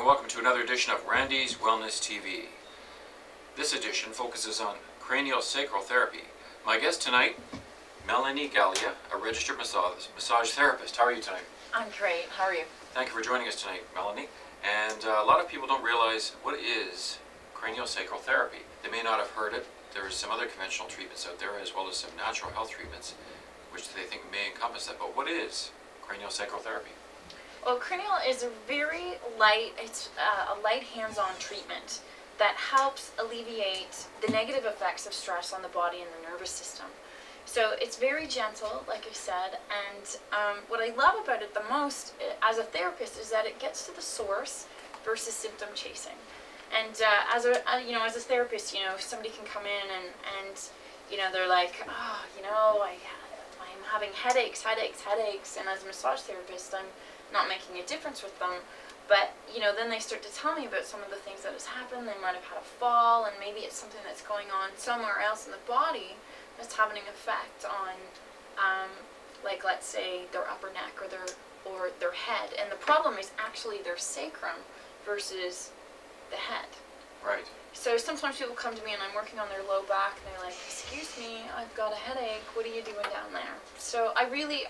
welcome to another edition of Randy's Wellness TV. This edition focuses on craniosacral therapy. My guest tonight, Melanie Galea, a registered massage therapist. How are you tonight? I'm great. How are you? Thank you for joining us tonight, Melanie. And a lot of people don't realize what is craniosacral therapy. They may not have heard it. There are some other conventional treatments out there, as well as some natural health treatments, which they think may encompass that. But what is craniosacral therapy? Well, cranial is a very light, it's a light hands-on treatment that helps alleviate the negative effects of stress on the body and the nervous system. So it's very gentle, like I said, and what I love about it the most as a therapist is that it gets to the source versus symptom chasing. And as a therapist, somebody can come in and they're like, I'm having headaches, and as a massage therapist, I'm not making a difference with them, but then they start to tell me about some of the things that has happened. They might have had a fall, and maybe it's something that's going on somewhere else in the body that's having an effect on, like let's say their upper neck or their head, and the problem is actually their sacrum versus the head. Right. So sometimes people come to me and I'm working on their low back, and they're like, "Excuse me, I've got a headache. What are you doing down there?" So I really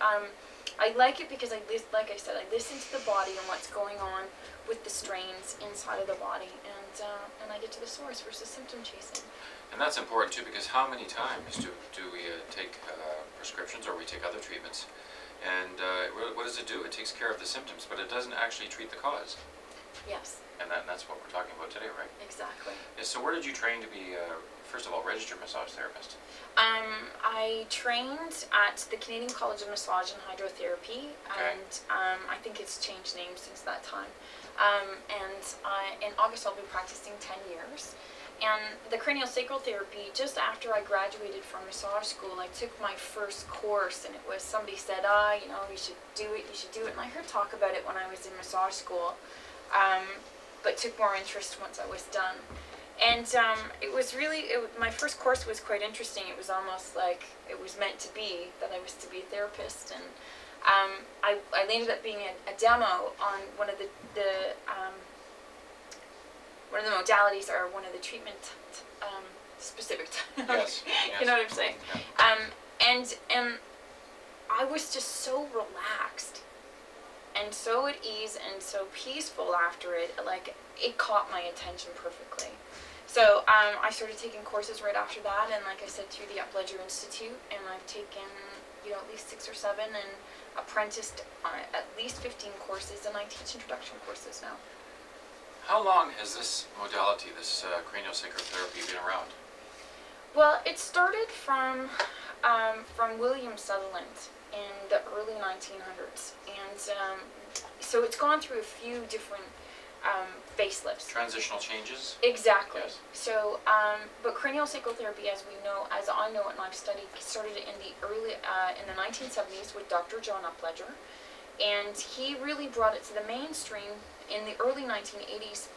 I like it because like I said, I listen to the body and what's going on with the strains inside of the body, and I get to the source versus symptom chasing. And that's important too, because how many times do we take prescriptions, or we take other treatments, and what does it do? It takes care of the symptoms, but it doesn't actually treat the cause. Yes. And that's what we're talking about today, right? Exactly. Yeah, so where did you train to be, first of all, registered massage therapist? I trained at the Canadian College of Massage and Hydrotherapy, Okay. and I think it's changed names since that time. In August I'll be practicing 10 years. And the craniosacral therapy, just after I graduated from massage school, I took my first course, and it was, somebody said, you should do it, and I heard talk about it when I was in massage school, but took more interest once I was done. And it was really, my first course was quite interesting. It was almost like it was meant to be, that I was to be a therapist, and I ended up being a demo on one of the modalities, or one of the treatment specific. Yes. You know what I'm saying? Yeah. And I was just so relaxed and so at ease and so peaceful after it. Like, it caught my attention perfectly. So I started taking courses right after that, and like I said, through the Up Ledger Institute, and I've taken at least 6 or 7 and apprenticed at least 15 courses, and I teach introduction courses now. How long has this modality, this craniosacral therapy, been around? Well, it started from William Sutherland in the early 1900s, and so it's gone through a few different facelifts. Transitional changes? Exactly. Yes. So, but craniosacral therapy, as I know it, and I've studied, started in the 1970s with Dr. John Upledger, and he really brought it to the mainstream in the early 1980s,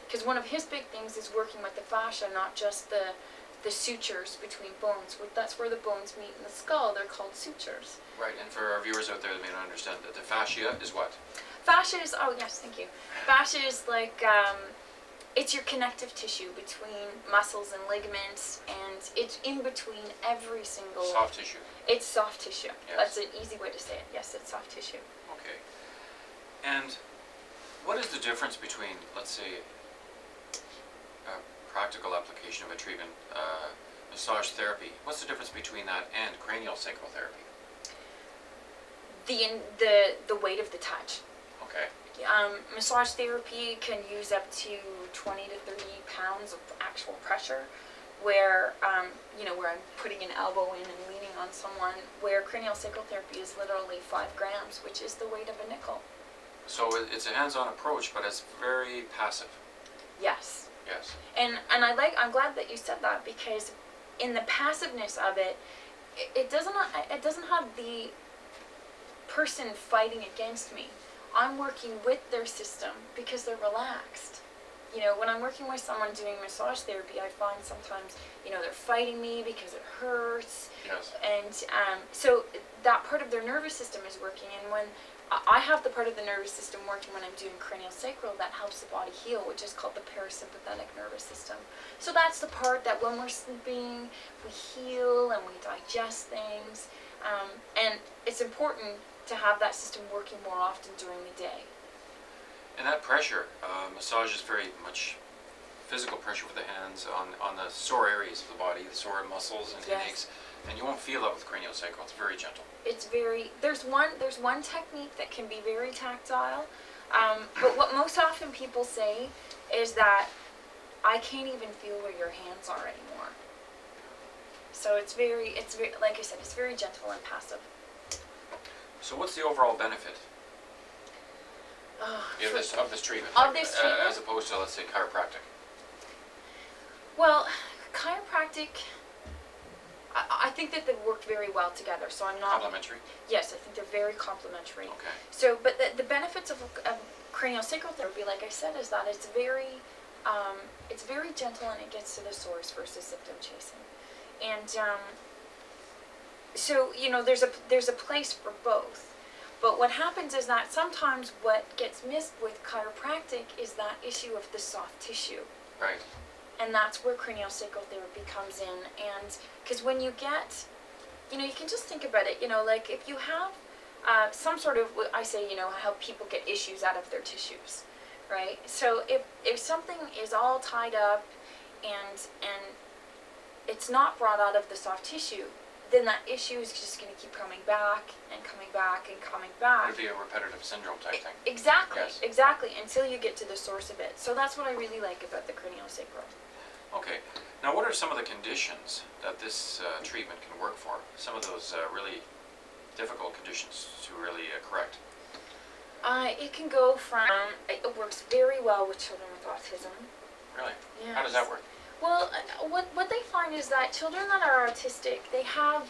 because one of his big things is working with the fascia, not just the sutures between bones. That's where the bones meet in the skull. They're called sutures. Right, and for our viewers out there that may not understand, that the fascia is what? Fascia is, oh yes, thank you. Fascia is like, it's your connective tissue between muscles and ligaments, and it's in between every single... Soft tissue. It's soft tissue. Yes. That's an easy way to say it. Yes, it's soft tissue. Okay. And what is the difference between, let's say, a practical application of a treatment, massage therapy? What's the difference between that and craniosacral therapy? The weight of the touch. Okay. Massage therapy can use up to 20 to 30 pounds of actual pressure, where where I'm putting an elbow in and leaning on someone, where craniosacral therapy is literally 5 grams, which is the weight of a nickel. So it's a hands-on approach, but it's very passive. Yes. Yes. And I'm glad that you said that, because in the passiveness of it, it doesn't have the person fighting against me. I'm working with their system because they're relaxed. When I'm working with someone doing massage therapy, I find sometimes, they're fighting me because it hurts. Yes. And so that part of their nervous system is working, and when I have the part of the nervous system working when I'm doing craniosacral that helps the body heal, which is called the parasympathetic nervous system. So that's the part that when we're sleeping, we heal and we digest things. And it's important to have that system working more often during the day. And that pressure, massage is very much physical pressure with the hands on the sore areas of the body, the sore muscles and headaches, and you won't feel that with craniosacral. It's very gentle. It's very, there's one technique that can be very tactile, but what most often people say is that I can't even feel where your hands are anymore. So it's very, like I said, it's very gentle and passive. So what's the overall benefit of this treatment? Of this treatment? As opposed to, let's say, chiropractic? Well, chiropractic, I think that they work very well together, so I'm not... Complementary? Yes, I think they're very complementary. Okay. So, but the benefits of craniosacral therapy, like I said, is that it's very gentle and it gets to the source versus symptom chasing. And so, you know, there's a place for both. But what happens is that sometimes what gets missed with chiropractic is that issue of the soft tissue. Right. And that's where craniosacral therapy comes in. And because when you get, you know, you can just think about it, you know, like if you have some sort of, I say, you know, how people get issues out of their tissues, right? So if something is all tied up and it's not brought out of the soft tissue, then that issue is just going to keep coming back and coming back and coming back. It would be a repetitive syndrome type thing. Exactly, Yes. exactly, until you get to the source of it. So that's what I really like about the craniosacral. Okay. Now, what are some of the conditions that this treatment can work for? Some of those really difficult conditions to really correct? It can go from, it works very well with children with autism. Really? Yes. How does that work? Well, what they find is that children that are autistic, they have,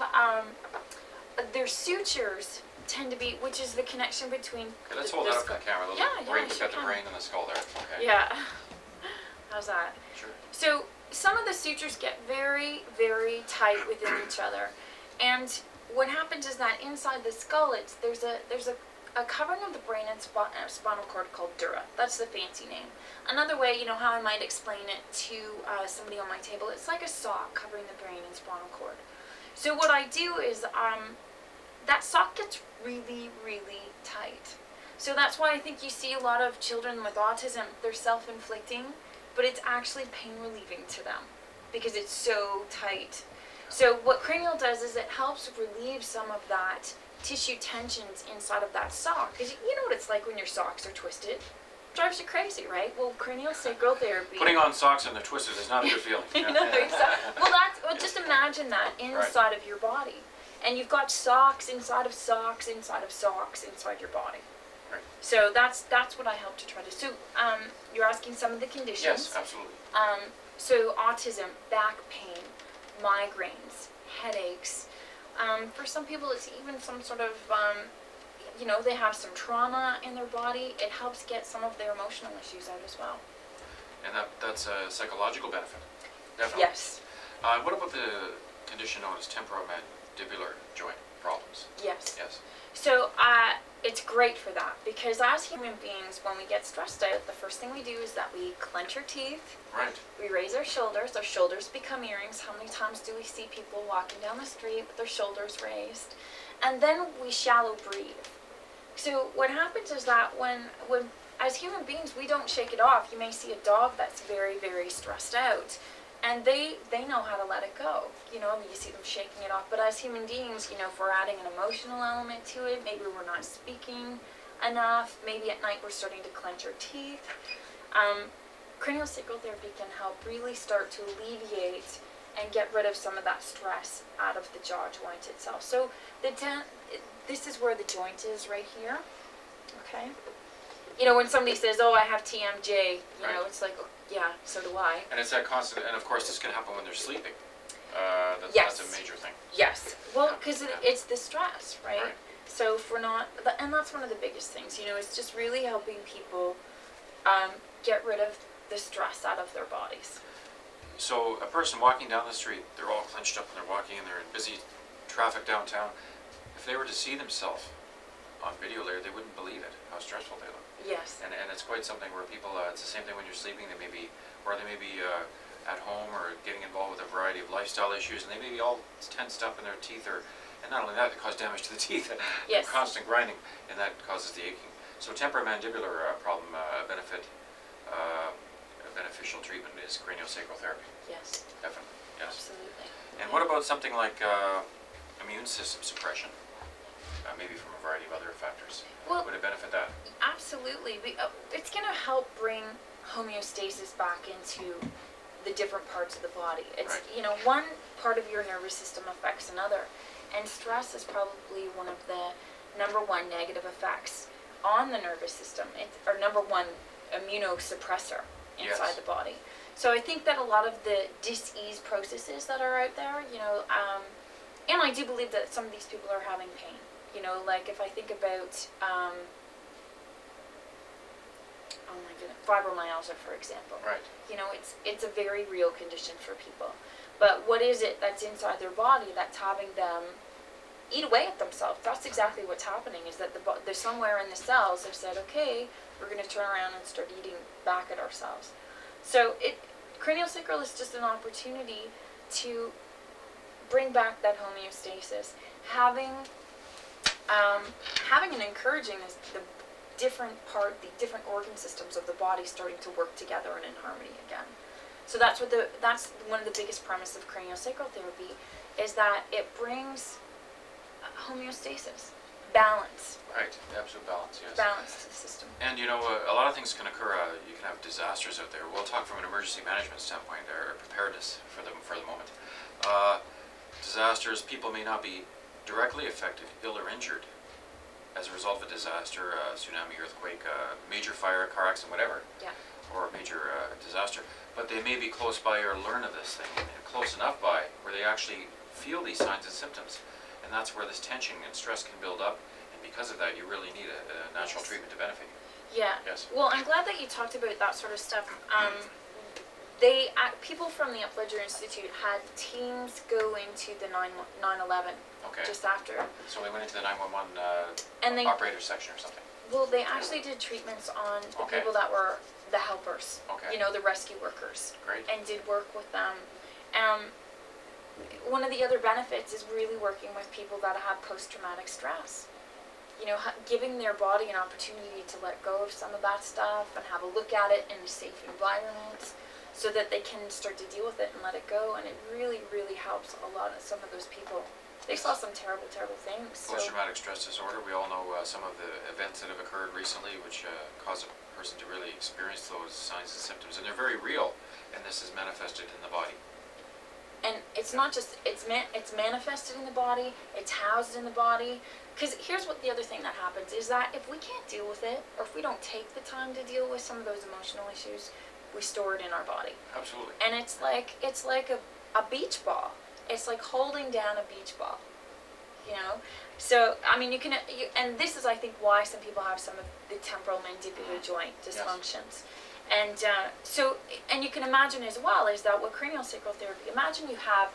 their sutures tend to be, which is the connection between... Okay, let's hold that up for the camera. We've got the can. brain and the skull there. Okay. Yeah. How's that? Sure. So some of the sutures get very, very tight within each other. And what happens is that inside the skull, there's a covering of the brain and spinal cord called dura. That's the fancy name. Another way, you know, how I might explain it to somebody on my table, it's like a sock covering the brain and spinal cord. So what I do is that sock gets really, really tight. So that's why I think you see a lot of children with autism, they're self-inflicting, but it's actually pain relieving to them because it's so tight. So what cranial does is it helps relieve some of that tissue tensions inside of that sock. Because you know what it's like when your socks are twisted. Drives you crazy, right? Well, craniosacral therapy... Putting on socks and they're twisted is not a good feeling. No, exactly. Well, just imagine that inside of your body. And you've got socks inside of socks inside of socks inside your body. Right. So that's what I help to try to... So you're asking some of the conditions. Yes, absolutely. So autism, back pain, migraines, headaches. For some people, it's even some sort of, you know, they have some trauma in their body. It helps get some of their emotional issues out as well. And that's a psychological benefit, definitely. Yes. What about the condition known as temporomandibular joint problems? Yes. Yes. So it's great for that because as human beings, when we get stressed out, the first thing we do is that we clench our teeth. Right. We raise our shoulders become earrings. How many times do we see people walking down the street with their shoulders raised? And then we shallow breathe. So what happens is that when as human beings, we don't shake it off. You may see a dog that's very, very stressed out. And they know how to let it go. You know, you see them shaking it off. But as human beings, you know, if we're adding an emotional element to it, maybe we're not speaking enough, maybe at night we're starting to clench our teeth. Craniosacral therapy can help really start to alleviate and get rid of some of that stress out of the jaw joint itself. So this is where the joint is right here. Okay. You know, when somebody says, "Oh, I have TMJ," you know, it's like, oh, yeah, so do I. And it's that constant, and of course, this can happen when they're sleeping. Yes. That's a major thing. Yes. Well, because it's the stress, right? Right. So if we're not, and that's one of the biggest things, you know, it's just really helping people get rid of the stress out of their bodies. So a person walking down the street, they're all clenched up and they're walking and they're in busy traffic downtown. If they were to see themselves on video later, they wouldn't believe it, how stressful they look. Yes. And it's quite something where people, it's the same thing when you're sleeping, they may be at home or getting involved with a variety of lifestyle issues, and they may be all tensed up in their teeth, and not only that, it causes damage to the teeth. Yes. Constant grinding, and that causes the aching. So temporomandibular problem beneficial treatment is craniosacral therapy. Yes. Definitely, yes. Absolutely. And what about something like immune system suppression? Maybe from a variety of other factors. Well, would it benefit that? Absolutely. It's going to help bring homeostasis back into the different parts of the body. It's, right. One part of your nervous system affects another. And stress is probably one of the number one negative effects on the nervous system. It's our number one immunosuppressor inside the body. So I think that a lot of the dis-ease processes that are out there, and I do believe that some of these people are having pain. Like if I think about, oh my goodness, fibromyalgia, for example. Right. It's a very real condition for people. But what is it that's inside their body that's having them eat away at themselves? That's exactly what's happening, is that there's somewhere in the cells they've said, okay, we're going to turn around and start eating back at ourselves. So craniosacral is just an opportunity to bring back that homeostasis, having and encouraging the different organ systems of the body starting to work together and in harmony again. So that's one of the biggest premises of craniosacral therapy, is that it brings homeostasis, balance. Right, absolute balance, yes. Balance to the system. And a lot of things can occur. You can have disasters out there. We'll talk from an emergency management standpoint, or preparedness for the moment. Disasters, people may not be directly affected, ill or injured as a result of a disaster, tsunami, earthquake, major fire, car accident, whatever. Yeah. Or a major disaster. But they may be close by or learn of this thing, and close enough by where they actually feel these signs and symptoms. And that's where this tension and stress can build up, and because of that you really need a natural treatment to benefit you. Yeah. Yes. Well, I'm glad that you talked about that sort of stuff. People from the Upledger Institute had teams go into the 9/11 just after. So they went into the 911 and operator section or something? Well, they actually did treatments on the people that were the helpers, the rescue workers. Great. And did work with them. One of the other benefits is really working with people that have post-traumatic stress. Giving their body an opportunity to let go of some of that stuff and have a look at it in a safe environment so that they can start to deal with it and let it go. And it really, really helps some of those people. They saw some terrible, terrible things. Post-traumatic stress disorder, we all know some of the events that have occurred recently which cause a person to really experience those signs and symptoms. And they're very real, and this is manifested in the body. And it's not just, it's manifested in the body, it's housed in the body. Because here's what the other thing that happens is that if we can't deal with it, or if we don't take the time to deal with some of those emotional issues, we store it in our body. Absolutely. And it's like a beach ball. It's like holding down a beach ball. So, I mean, and this is, I think, why some people have some of the temporal mandibular joint dysfunctions. Yes. And you can imagine as well is that with craniosacral therapy, imagine you have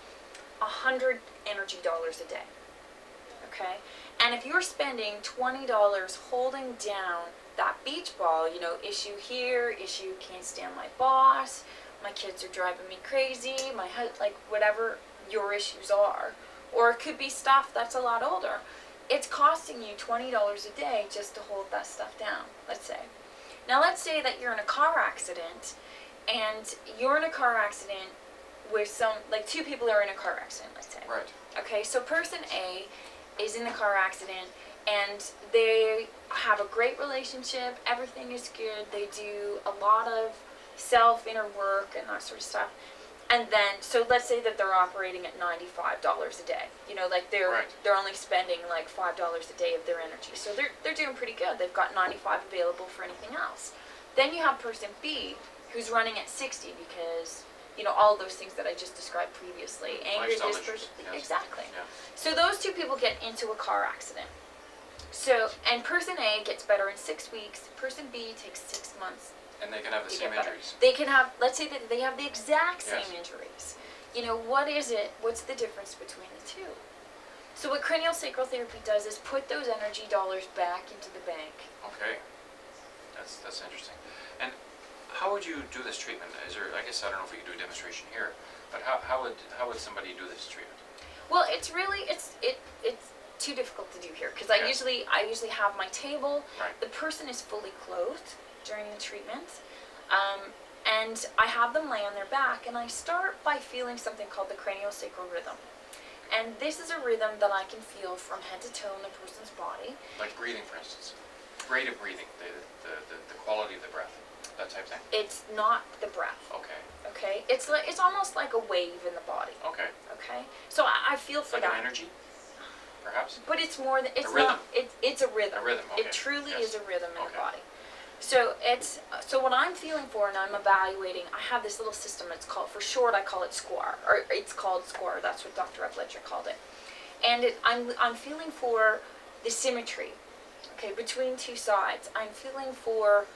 100 energy dollars a day, okay? And if you're spending $20 holding down that beach ball, issue here, issue can't stand my boss, my kids are driving me crazy, whatever your issues are, or it could be stuff that's a lot older. It's costing you $20 a day just to hold that stuff down, let's say. Now let's say that you're in a car accident, and you're in a car accident with two people are in a car accident, let's say. Right. Okay, so person A is in the car accident, and they have a great relationship, everything is good, they do a lot of inner work and that sort of stuff. And then, so let's say that they're operating at $95 a day. They're only spending like $5 a day of their energy. So they're doing pretty good. They've got 95 available for anything else. Then you have person B who's running at 60 because, all of those things that I just described previously. Anger, dispersion. Yes. Exactly. Yeah. So those two people get into a car accident. And person A gets better in 6 weeks. Person B takes 6 months. And they can have the same injuries. They can have, let's say that they have the exact same injuries. What is it? What's the difference between the two? So what craniosacral therapy does is put those energy dollars back into the bank. Okay, that's interesting. And how would you do this treatment? Is there? I guess I don't know if we could do a demonstration here, but how would somebody do this treatment? Well, it's too difficult to do here because I usually have my table. Right. The person is fully clothed during the treatment, and I have them lay on their back, and I start by feeling something called the craniosacral rhythm. And this is a rhythm that I can feel from head to toe in the person's body. Like breathing, for instance. Rate of breathing, the quality of the breath, that type of thing. It's not the breath. Okay. Okay. It's almost like a wave in the body. Okay. Okay. So I feel for like that. An energy, perhaps. But it's more than it's a rhythm. not. It's a rhythm. A rhythm. Okay. It truly Yes. is a rhythm in Okay. the body. So so what I'm feeling for and I'm evaluating, I have this little system. It's called, for short, I call it SCORE, or it's called SCORE. That's what Dr. Upledger called it. And I'm feeling for the symmetry, okay, between two sides. I'm feeling for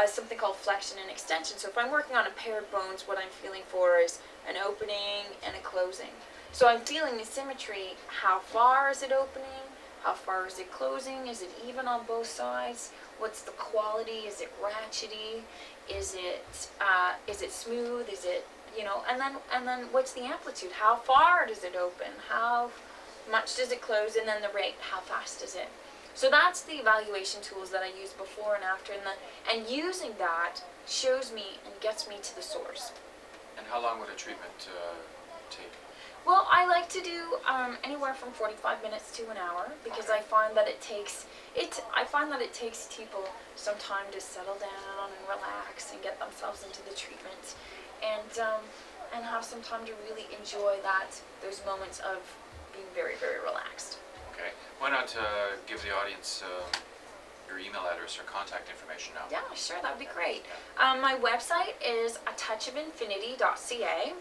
something called flexion and extension. So if I'm working on a pair of bones, what I'm feeling for is an opening and a closing. So I'm feeling the symmetry. How far is it opening? How far is it closing? Is it even on both sides? What's the quality? Is it ratchety? Is it smooth? Is it, you know? And then what's the amplitude? How far does it open? How much does it close? And then the rate. How fast is it? So that's the evaluation tools that I use before and after, and using that shows me and gets me to the source. And how long would a treatment take? Well, I like to do anywhere from 45 minutes to an hour because I find that it takes people some time to settle down and relax and get themselves into the treatment, and have some time to really enjoy those moments of being very, very relaxed. Okay. Why not give the audience your email address or contact information now? Yeah, sure, that would be great. My website is atouchofinfinity.ca.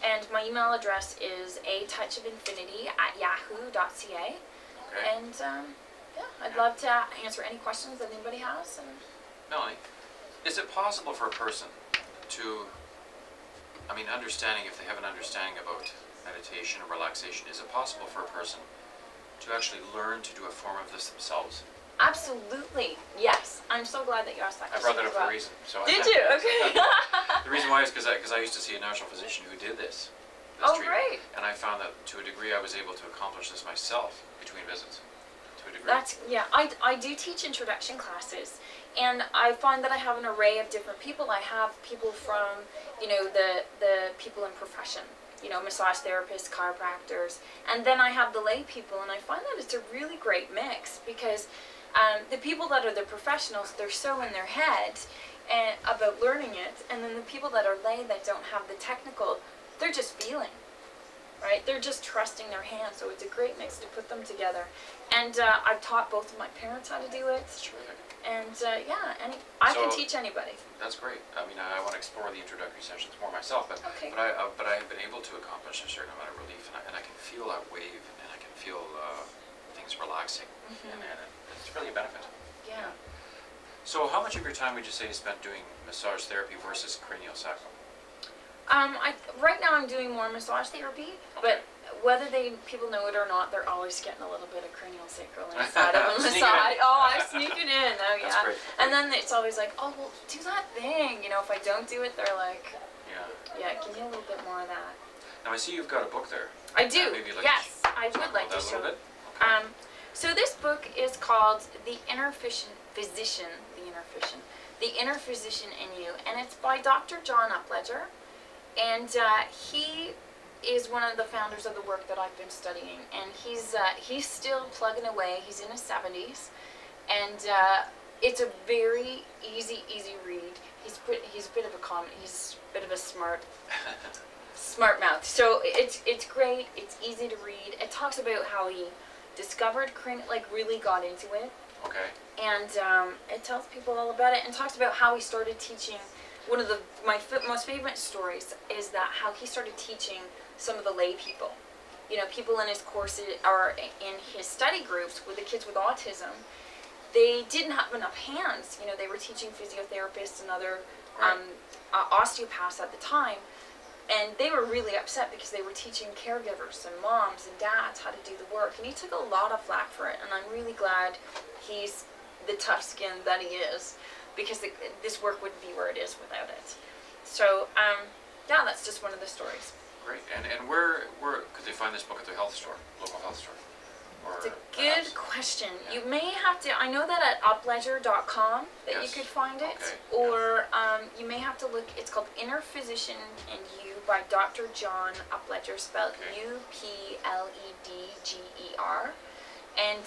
And my email address is atouchofinfinity@yahoo.ca. Okay. And I'd love to answer any questions that anybody has. And Melanie, is it possible for a person to, understanding, if they have an understanding about meditation or relaxation, is it possible for a person to actually learn to do a form of this themselves? absolutely, yes. I'm so glad that you asked that I question. brought that up for a reason. So Did you? Okay. The reason why is because I used to see a natural physician who did this Oh, treatment, great. and I found that to a degree I was able to accomplish this myself between visits. To a degree. I do teach introduction classes, and I find that I have an array of different people. I have people from, the people in profession, massage therapists, chiropractors, and then I have the lay people, and I find that it's a really great mix because the people that are the professionals, they're so in their head and about learning it, and then the people that are lay that don't have the technical, they're just feeling, right? They're just trusting their hands, so it's a great mix to put them together. And I've taught both of my parents how to do it, Terrific. and I can teach anybody. That's great. I want to explore the introductory sessions more myself, but Okay. but I have been able to accomplish a certain amount of relief, and I can feel that wave, and I can feel things relaxing, and it's really a benefit. Yeah. So how much of your time would you say is spent doing massage therapy versus craniosacral? Right now I'm doing more massage therapy, but whether people know it or not, they're always getting a little bit of craniosacral inside of a Sneak it massage. in. Oh, I sneak it in. Oh, yeah. That's great. And then it's always like, oh, well, do that thing. If I don't do it, they're like, Yeah. yeah, give me a little bit more of that. Now I see you've got a book there. I do. Maybe you'd like Yes, to I talk would about like that to a show little it. bit. Okay. So this book is called The Inner Physician in You, and it's by Dr. John Upledger, and he is one of the founders of the work that I've been studying, and he's still plugging away. He's in his 70s, and it's a very easy read. He's a bit of a smart mouth. So it's great. It's easy to read. It talks about how he discovered really got into it. Okay. And it tells people all about it and talks about how he started teaching. One of my most favorite stories is that how he started teaching some of the lay people. People in his courses or in his study groups with the kids with autism, they didn't have enough hands. They were teaching physiotherapists and other osteopaths at the time. And they were really upset because they were teaching caregivers and moms and dads how to do the work. And he took a lot of flack for it. And I'm really glad he's the tough skin that he is, because this work wouldn't be where it is without it. So, yeah, that's just one of the stories. Great. And where could they find this book at the health store, local health store? Or it's a good question. Yeah. You may have to, I know that at upledger.com that yes. you could find it. Okay. Or you may have to look, it's called Inner Physician and You by Dr. John Upledger, spelled okay. Upledger. And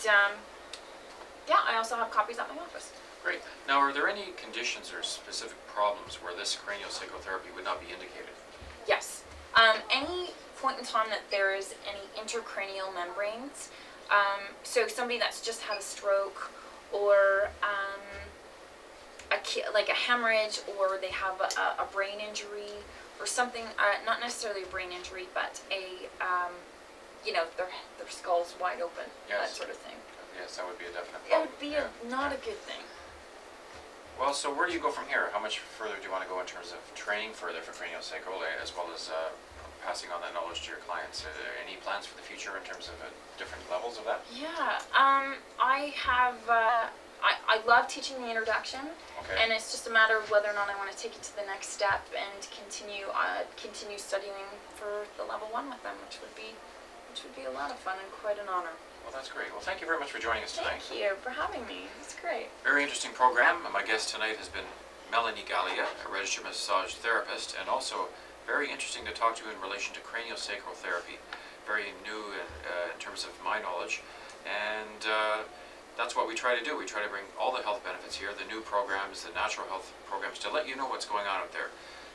yeah, I also have copies at my office. Great. Now, are there any conditions or specific problems where this craniosacral therapy would not be indicated? Yes. Any point in time that there is any intracranial membranes, so somebody that's just had a stroke, or like a hemorrhage, or they have a brain injury, or something, not necessarily a brain injury, but a, you know, their skull's wide open, yes. that sort of thing. Yes, that would be a definite It problem. would be not a good thing. Well, so where do you go from here? How much further do you want to go in terms of training further for craniosacral, as well as passing on that knowledge to your clients? Are there any plans for the future in terms of different levels of that? Yeah, I have, I love teaching the introduction, okay. and it's just a matter of whether or not I want to take it to the next step and continue studying for the level 1 with them, which would be a lot of fun and quite an honor. Well, that's great. Well, thank you very much for joining us tonight. Thank you for having me. It's great. Very interesting program. My guest tonight has been Melanie Galea, a registered massage therapist, and also very interesting to talk to in relation to craniosacral therapy. Very new in terms of my knowledge, and that's what we try to do. We try to bring all the health benefits here, the new programs, the natural health programs, to let you know what's going on out there.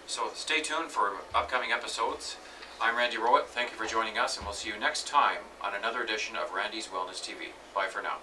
So stay tuned for upcoming episodes. I'm Randy Rowett. Thank you for joining us, and we'll see you next time on another edition of Randy's Wellness TV. Bye for now.